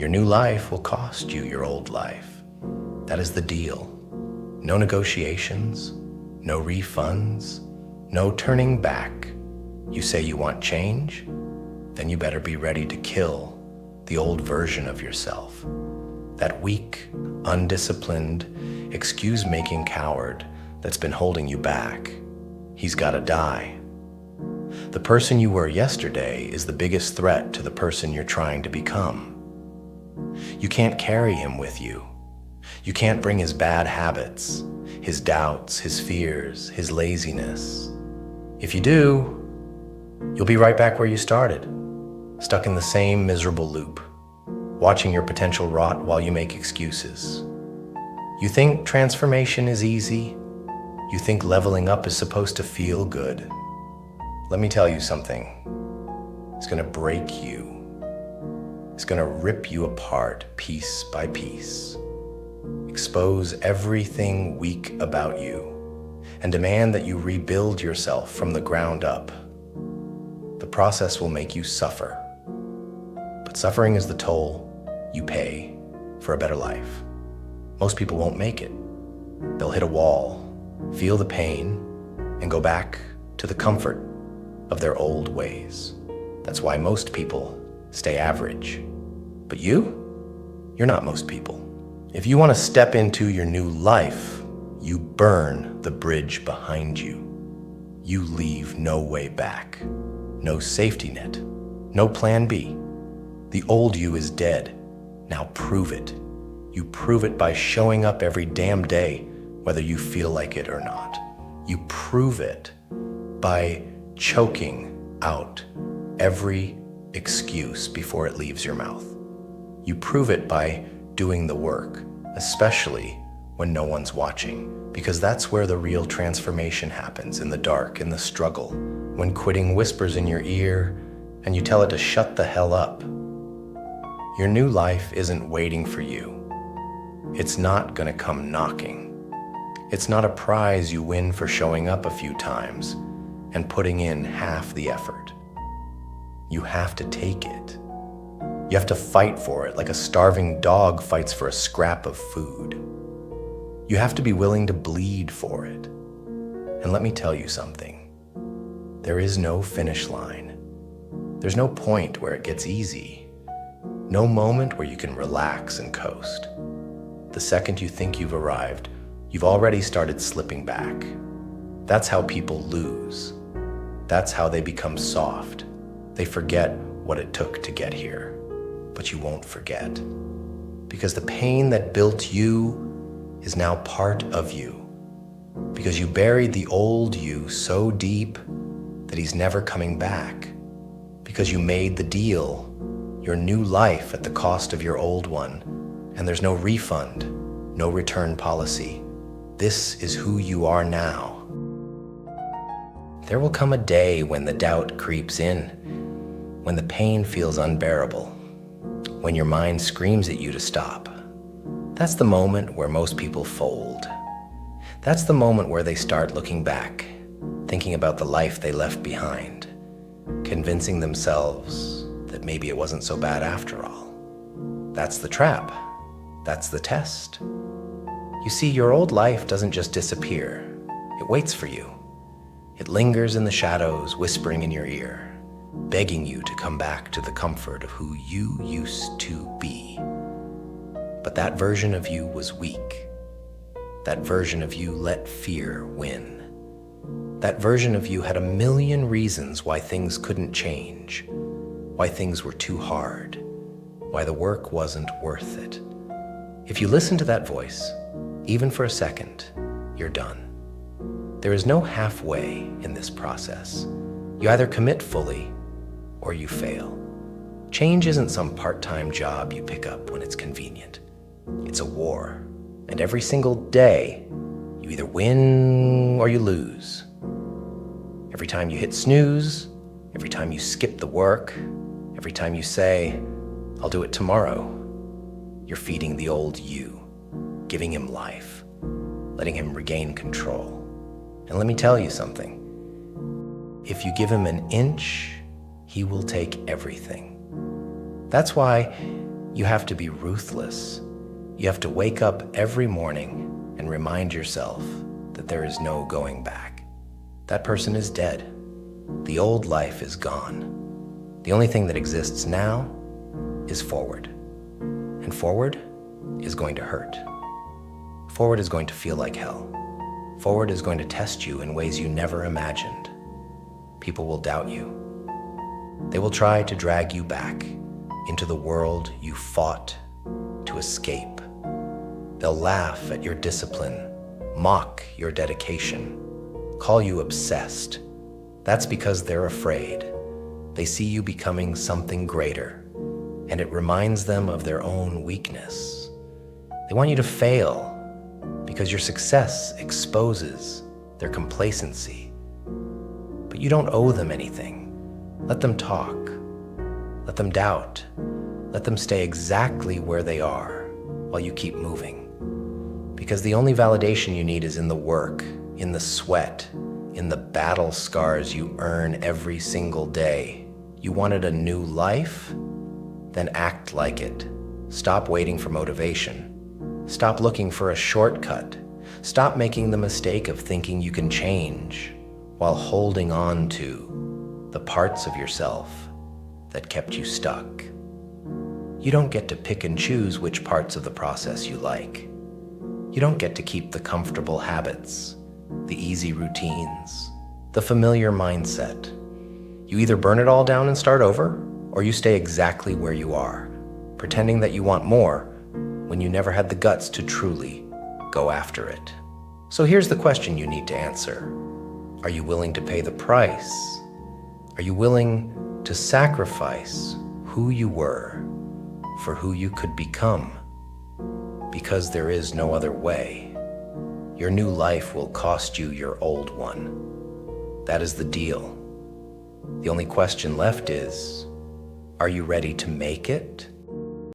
Your new life will cost you your old life. That is the deal. No negotiations, no refunds, no turning back. You say you want change? Then you better be ready to kill the old version of yourself. That weak, undisciplined, excuse-making coward that's been holding you back. He's gotta die. The person you were yesterday is the biggest threat to the person you're trying to become. You can't carry him with you. You can't bring his bad habits, his doubts, his fears, his laziness. If you do, you'll be right back where you started, stuck in the same miserable loop, watching your potential rot while you make excuses. You think transformation is easy? You think leveling up is supposed to feel good? Let me tell you something. It's gonna break you. It's gonna rip you apart piece by piece, expose everything weak about you, and demand that you rebuild yourself from the ground up. The process will make you suffer, but suffering is the toll you pay for a better life. Most people won't make it. They'll hit a wall, feel the pain, and go back to the comfort of their old ways. That's why most people stay average. But you're not most people. If you want to step into your new life, you burn the bridge behind you. You leave no way back, no safety net, no plan B. The old you is dead. Now prove it. You prove it by showing up every damn day, whether you feel like it or not. You prove it by choking out every excuse before it leaves your mouth. You prove it by doing the work, especially when no one's watching, because that's where the real transformation happens, in the dark, in the struggle, when quitting whispers in your ear and you tell it to shut the hell up. Your new life isn't waiting for you. It's not gonna come knocking. It's not a prize you win for showing up a few times and putting in half the effort. You have to take it. You have to fight for it like a starving dog fights for a scrap of food. You have to be willing to bleed for it. And let me tell you something. There is no finish line. There's no point where it gets easy. No moment where you can relax and coast. The second you think you've arrived, you've already started slipping back. That's how people lose. That's how they become soft. They forget what it took to get here. But you won't forget, because the pain that built you is now part of you, because you buried the old you so deep that he's never coming back, because you made the deal, your new life at the cost of your old one, and there's no refund, no return policy. This is who you are now. There will come a day when the doubt creeps in, when the pain feels unbearable, when your mind screams at you to stop. That's the moment where most people fold. That's the moment where they start looking back, thinking about the life they left behind, convincing themselves that maybe it wasn't so bad after all. That's the trap. That's the test. You see, your old life doesn't just disappear. It waits for you. It lingers in the shadows, whispering in your ear, begging you to come back to the comfort of who you used to be. But that version of you was weak. That version of you let fear win. That version of you had a million reasons why things couldn't change, why things were too hard, why the work wasn't worth it. If you listen to that voice, even for a second, you're done. There is no halfway in this process. You either commit fully or you fail. Change isn't some part-time job you pick up when it's convenient. It's a war, and every single day, you either win or you lose. Every time you hit snooze, every time you skip the work, every time you say, "I'll do it tomorrow," you're feeding the old you, giving him life, letting him regain control. And let me tell you something. If you give him an inch, he will take everything. That's why You have to be ruthless. You have to wake up every morning and remind yourself that there is no going back. That person is dead. The old life is gone. The only thing that exists now is forward. And forward is going to hurt. Forward is going to feel like hell. Forward is going to test you in ways you never imagined. People will doubt you. They will try to drag you back into the world you fought to escape. They'll laugh at your discipline, mock your dedication, call you obsessed. That's because they're afraid. They see you becoming something greater, and it reminds them of their own weakness. They want you to fail because your success exposes their complacency. But you don't owe them anything. Let them talk. Let them doubt. Let them stay exactly where they are while you keep moving. Because the only validation you need is in the work, in the sweat, in the battle scars you earn every single day. You wanted a new life? Then act like it. Stop waiting for motivation. Stop looking for a shortcut. Stop making the mistake of thinking you can change while holding on to the parts of yourself that kept you stuck. You don't get to pick and choose which parts of the process you like. You don't get to keep the comfortable habits, the easy routines, the familiar mindset. You either burn it all down and start over, or you stay exactly where you are, pretending that you want more when you never had the guts to truly go after it. So here's the question you need to answer. Are you willing to pay the price? Are you willing to sacrifice who you were for who you could become? Because there is no other way. Your new life will cost you your old one. That is the deal. The only question left is, are you ready to make it